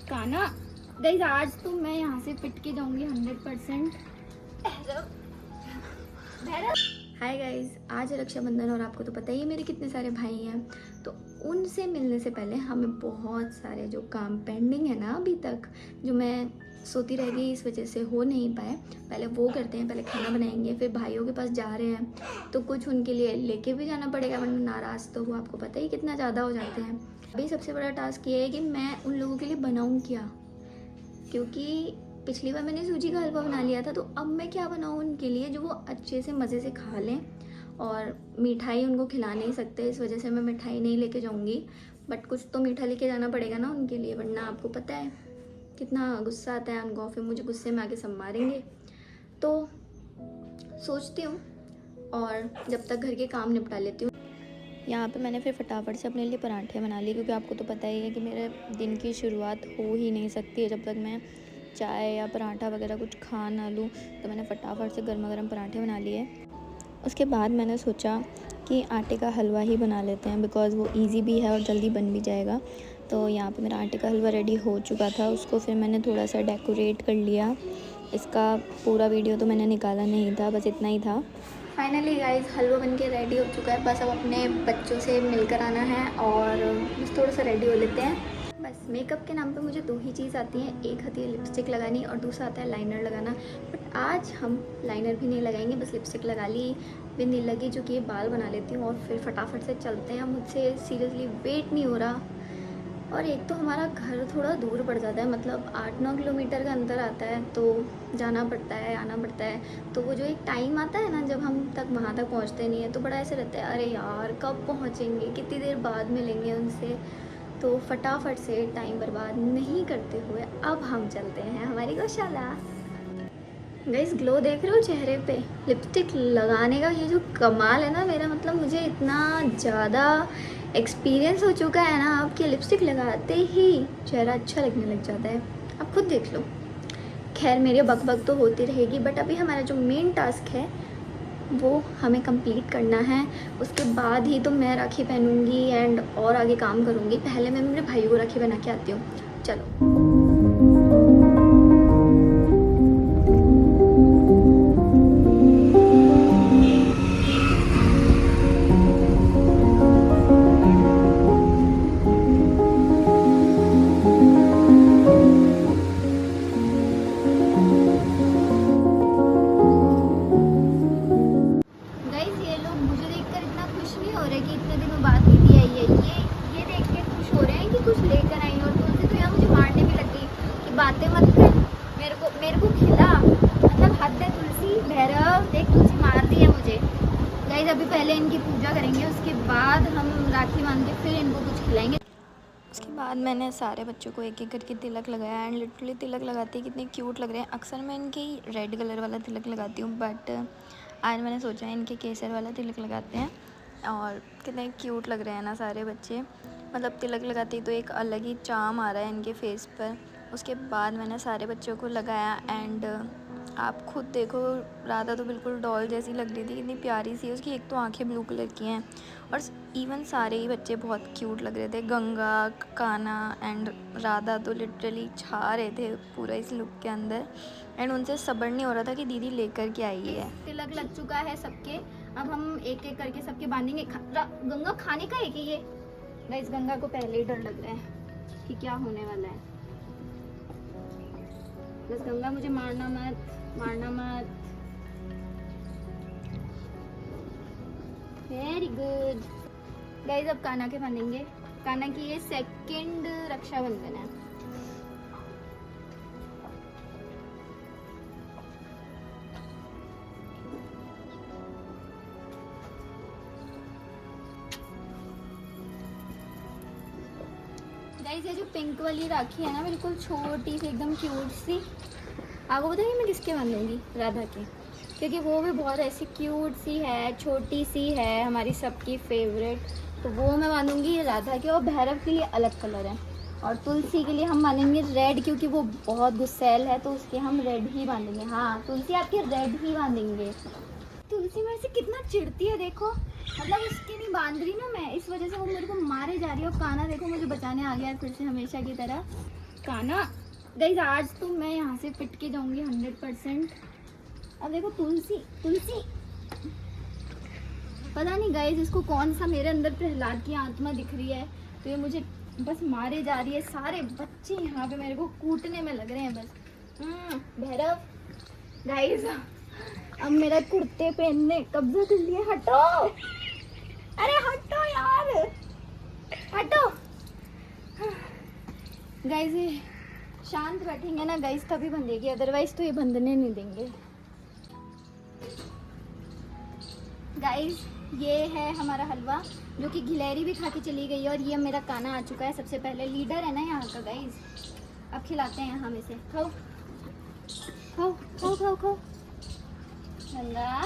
काना गाइस, आज तो मैं यहाँ से पिट के जाऊंगी 100%। हाय गाइस, आज है रक्षाबंधन और आपको तो पता ही है मेरे कितने सारे भाई हैं। तो उनसे मिलने से पहले हमें बहुत सारे जो काम पेंडिंग है ना अभी तक, जो मैं सोती रह गई इस वजह से हो नहीं पाए, पहले वो करते हैं। पहले खाना बनाएंगे, फिर भाइयों के पास जा रहे हैं तो कुछ उनके लिए लेके भी जाना पड़ेगा, वरना नाराज़ तो वो आपको पता ही कितना ज़्यादा हो जाते हैं। अभी सबसे बड़ा टास्क ये है कि मैं उन लोगों के लिए बनाऊँ क्या, क्योंकि पिछली बार मैंने सूजी का हलवा बना लिया था, तो अब मैं क्या बनाऊँ उनके लिए जो वो अच्छे से मज़े से खा लें। और मिठाई उनको खिला नहीं सकते, इस वजह से मैं मिठाई नहीं लेके जाऊँगी, बट कुछ तो मीठा लेके जाना पड़ेगा ना उनके लिए, वरना आपको पता है कितना गुस्सा आता है उनको, फिर मुझे गुस्से में आके सब मारेंगे। तो सोचती हूँ और जब तक घर के काम निपटा लेती हूँ। यहाँ पे मैंने फिर फटाफट से अपने लिए पराठे बना लिए, क्योंकि आपको तो पता ही है कि मेरे दिन की शुरुआत हो ही नहीं सकती है जब तक मैं चाय या पराठा वगैरह कुछ खा ना लूँ। तो मैंने फटाफट से गर्मा गर्म पराठे बना लिए। उसके बाद मैंने सोचा कि आटे का हलवा ही बना लेते हैं, बिकॉज़ वो इजी भी है और जल्दी बन भी जाएगा। तो यहाँ पे मेरा आटे का हलवा रेडी हो चुका था, उसको फिर मैंने थोड़ा सा डेकोरेट कर लिया। इसका पूरा वीडियो तो मैंने निकाला नहीं था, बस इतना ही था। फाइनली गाइस, हलवा बन के रेडी हो चुका है, बस अब अपने बच्चों से मिलकर आना है और बस थोड़ा सा रेडी हो लेते हैं। बस मेकअप के नाम पे मुझे दो ही चीज़ आती हैं, एक आती है लिपस्टिक लगानी और दूसरा आता है लाइनर लगाना। बट आज हम लाइनर भी नहीं लगाएंगे, बस लिपस्टिक लगा ली, बिंदी लगी, जो कि ये बाल बना लेती हूँ और फिर फटाफट से चलते हैं। मुझसे सीरियसली वेट नहीं हो रहा। और एक तो हमारा घर थोड़ा दूर पड़ जाता है, मतलब 8-9 किलोमीटर का अंतर आता है, तो जाना पड़ता है, आना पड़ता है। तो वो जो एक टाइम आता है ना जब हम तक वहाँ तक पहुँचते नहीं है, तो बड़ा ऐसे रहता है, अरे यार कब पहुँचेंगे, कितनी देर बाद मिलेंगे उनसे। तो फटाफट से टाइम बर्बाद नहीं करते हुए अब हम चलते हैं हमारी गौशाला। गाइस, ग्लो देख रहे हो चेहरे पे, लिपस्टिक लगाने का ये जो कमाल है ना मेरा, मतलब मुझे इतना ज़्यादा एक्सपीरियंस हो चुका है ना अब कि लिपस्टिक लगाते ही चेहरा अच्छा लगने लग जाता है। आप खुद देख लो। खैर, मेरी बकबक तो होती रहेगी, बट अभी हमारा जो मेन टास्क है वो हमें कंप्लीट करना है। उसके बाद ही तो मैं राखी पहनूंगी एंड और आगे काम करूँगी। पहले मैं मेरे भाई को राखी बना के आती हूँ, चलो। बातें मत कर, मेरे को खिला, मतलब हद है। तुलसी भैरव देख, तुलसी मार दी है मुझे। गाइस, अभी पहले इनकी पूजा करेंगे, उसके बाद हम राखी बांध के फिर इनको कुछ खिलाएंगे। उसके बाद मैंने सारे बच्चों को एक एक करके तिलक लगाया एंड लिटरली तिलक लगाते ही कितने क्यूट लग रहे हैं। अक्सर मैं इनकी रेड कलर वाला तिलक लगाती हूँ, बट आज मैंने सोचा है इनके केसर वाला तिलक लगाते हैं। और कितने क्यूट लग रहे हैं ना सारे बच्चे, मतलब तिलक लगाते ही तो एक अलग ही चार्म आ रहा है इनके फेस पर। उसके बाद मैंने सारे बच्चों को लगाया एंड आप खुद देखो, राधा तो बिल्कुल डॉल जैसी लग रही थी, कितनी प्यारी सी। उसकी एक तो आंखें ब्लू कलर की हैं और इवन सारे ही बच्चे बहुत क्यूट लग रहे थे। गंगा, काना एंड राधा तो लिटरली छा रहे थे पूरा इस लुक के अंदर, एंड उनसे सब्र नहीं हो रहा था कि दीदी लेकर के आई है। तिलक लग चुका है सबके, अब हम एक एक करके सबके बांधेंगे। गंगा खाने का है कि ये? गाइस, गंगा को पहले ही डर लग रहा है कि क्या होने वाला है। बस गंगा, मुझे मारना मत, मारना मत। Very good. गाइस, अब काना के बांधेंगे। काना की ये सेकंड रक्षाबंधन है। गाइस, ये जो पिंक वाली राखी है ना, बिल्कुल छोटी सी, एकदम क्यूट सी। आपको बताइए मैं किसके बांधूंगी? राधा के, क्योंकि वो भी बहुत ऐसी क्यूट सी है, छोटी सी है, हमारी सबकी फेवरेट। तो वो मैं बांधूंगी राधा के, और भैरव के लिए अलग कलर है। और तुलसी के लिए हम बांधेंगे रेड, क्योंकि वो बहुत गुस्सैल है, तो उसके हम रेड ही बांधेंगे। हाँ, तुलसी आपके रेड ही बांधेंगे। तुलसी मेरे से कितना चिढ़ती है देखो, मतलब उसके नहीं बांध रही ना मैं, इस वजह से वो मेरे को मारे जा रही है। और काना देखो मुझे बचाने आ गया फिर से, हमेशा की तरह। काना गाइस, आज तो मैं यहाँ से पिट के जाऊंगी 100%। अब देखो तुलसी तुलसी, पता नहीं गाइस इसको कौन सा मेरे अंदर प्रहलाद की आत्मा दिख रही है, तो ये मुझे बस मारे जा रही है। सारे बच्चे यहाँ पे मेरे को कूटने में लग रहे हैं बस। भैरव गाइस, अब मेरा कुर्ते पहनने कब्जा कर लिया। हटो, अरे हटो यार, हटो गाइस। ये शांत बैठेंगे ना गाइस तभी बंधेगी, अदरवाइज तो ये बंधने नहीं देंगे। गाइस ये है हमारा हलवा जो कि गिलहरी भी खा के चली गई है, और ये मेरा काना आ चुका है। सबसे पहले लीडर है ना यहाँ का गाइस। अब खिलाते हैं हम इसे। खाओ खाओ खाओ खाओ खाओ। गंगा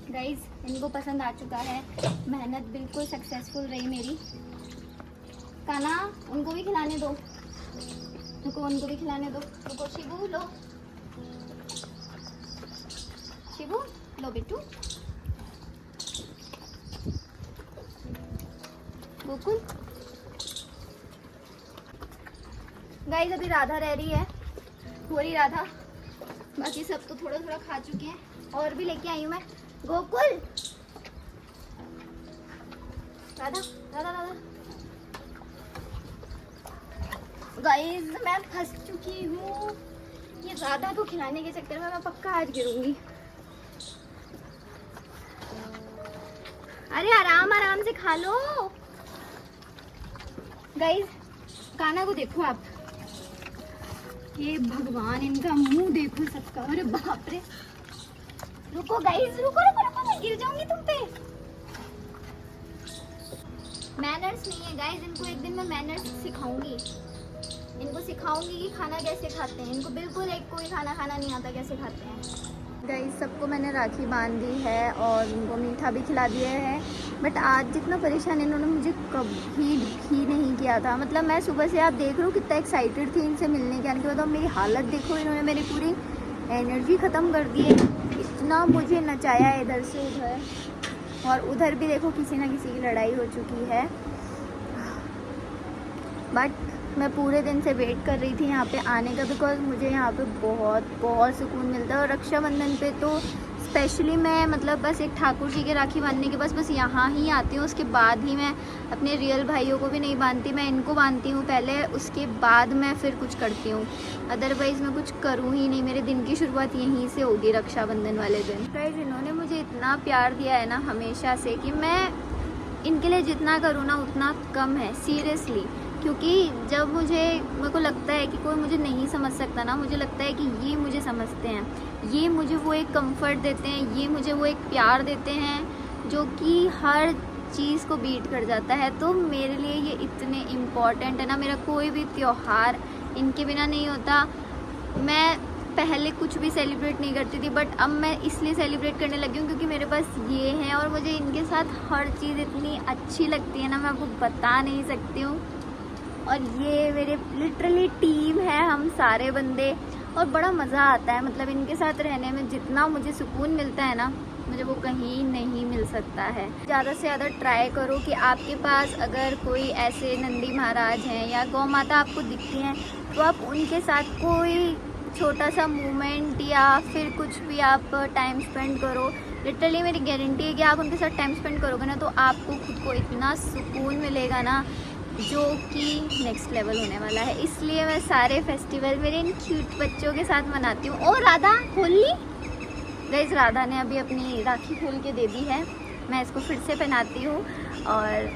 गाइस, इनको पसंद आ चुका है। मेहनत बिल्कुल सक्सेसफुल रही मेरी। काना उनको भी खिलाने दो, रुको उनको भी खिलाने दो। रुको शिबू, लो शिबू, लो बिट्टू। गोकुल गाइस, अभी राधा रह रही है, थोड़ी राधा, बाकी सब तो थोड़ा थोड़ा खा चुके हैं। और भी लेके आई हूँ मैं। गोकुल, राधा राधा राधा। गाइस मैं फंस चुकी हूँ, ये राधा को खिलाने के चक्कर में मैं पक्का आज गिरूंगी। अरे आराम आराम से खा लो। गाइस काना को देखो आप, ये भगवान इनका मुंह देखो सबका। अरे बाप रे, रुको गाइस, रुको रुको रुको, मैं गिर जाऊंगी तुम पे। मैनर्स नहीं है गाइस, इनको एक दिन मैं मैनर्स सिखाऊंगी। इनको सिखाऊंगी कि खाना कैसे खाते हैं। इनको बिल्कुल एक कोई खाना खाना नहीं आता कैसे खाते हैं। गाइस सबको मैंने राखी बांध दी है और उनको मीठा भी खिला दिया है, बट आज जितना परेशान इन्होंने मुझे कभी भी नहीं किया था। मतलब मैं सुबह से, आप देख रहे हो कितना एक्साइटेड थी इनसे मिलने के आने के बाद, और मेरी हालत देखो, इन्होंने मेरी पूरी एनर्जी ख़त्म कर दी है। इतना मुझे नचाया है इधर से उधर, और उधर भी देखो किसी ना किसी की लड़ाई हो चुकी है। बट मैं पूरे दिन से वेट कर रही थी यहाँ पे आने का, बिकॉज मुझे यहाँ पे बहुत बहुत सुकून मिलता है। और रक्षाबंधन पे तो स्पेशली मैं मतलब बस एक ठाकुर जी के राखी बांधने के बस यहाँ ही आती हूँ। उसके बाद ही मैं अपने रियल भाइयों को भी नहीं बांधती, मैं इनको बांधती हूँ पहले, उसके बाद मैं फिर कुछ करती हूँ। अदरवाइज़ मैं कुछ करूँ ही नहीं। मेरे दिन की शुरुआत यहीं से होगी रक्षाबंधन वाले दिन। गाइस इन्होंने मुझे इतना प्यार दिया है ना हमेशा से, कि मैं इनके लिए जितना करूँ ना उतना कम है, सीरियसली। क्योंकि जब मेरे को लगता है कि कोई मुझे नहीं समझ सकता ना, मुझे लगता है कि ये मुझे समझते हैं, ये मुझे वो एक कंफर्ट देते हैं, ये मुझे वो एक प्यार देते हैं जो कि हर चीज़ को बीट कर जाता है। तो मेरे लिए ये इतने इम्पॉर्टेंट है ना। मेरा कोई भी त्यौहार इनके बिना नहीं होता। मैं पहले कुछ भी सेलिब्रेट नहीं करती थी, बट अब मैं इसलिए सेलिब्रेट करने लगी हूँ क्योंकि मेरे पास ये हैं, और मुझे इनके साथ हर चीज़ इतनी अच्छी लगती है ना, मैं आपको बता नहीं सकती हूँ। और ये मेरे लिटरली टीम है, हम सारे बंदे, और बड़ा मज़ा आता है। मतलब इनके साथ रहने में जितना मुझे सुकून मिलता है ना, मुझे वो कहीं नहीं मिल सकता है। ज़्यादा से ज़्यादा ट्राई करो कि आपके पास अगर कोई ऐसे नंदी महाराज हैं या गौ माता आपको दिखती हैं, तो आप उनके साथ कोई छोटा सा मोमेंट या फिर कुछ भी आप टाइम स्पेंड करो। लिटरली मेरी गारंटी है कि आप उनके साथ टाइम स्पेंड करोगे ना, तो आपको खुद को इतना सुकून मिलेगा ना, जो कि नेक्स्ट लेवल होने वाला है। इसलिए मैं सारे फेस्टिवल मेरे इन क्यूट बच्चों के साथ मनाती हूँ। और राधा खोल ली गाइस, राधा ने अभी अपनी राखी खोल के दे दी है, मैं इसको फिर से पहनाती हूँ। और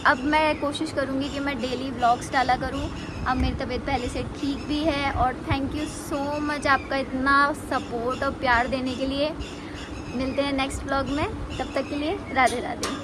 अब मैं कोशिश करूँगी कि मैं डेली व्लॉग्स डाला करूँ। अब मेरी तबीयत पहले से ठीक भी है, और थैंक यू सो मच आपका इतना सपोर्ट और प्यार देने के लिए। मिलते हैं नेक्स्ट व्लॉग में, तब तक के लिए राधे राधे।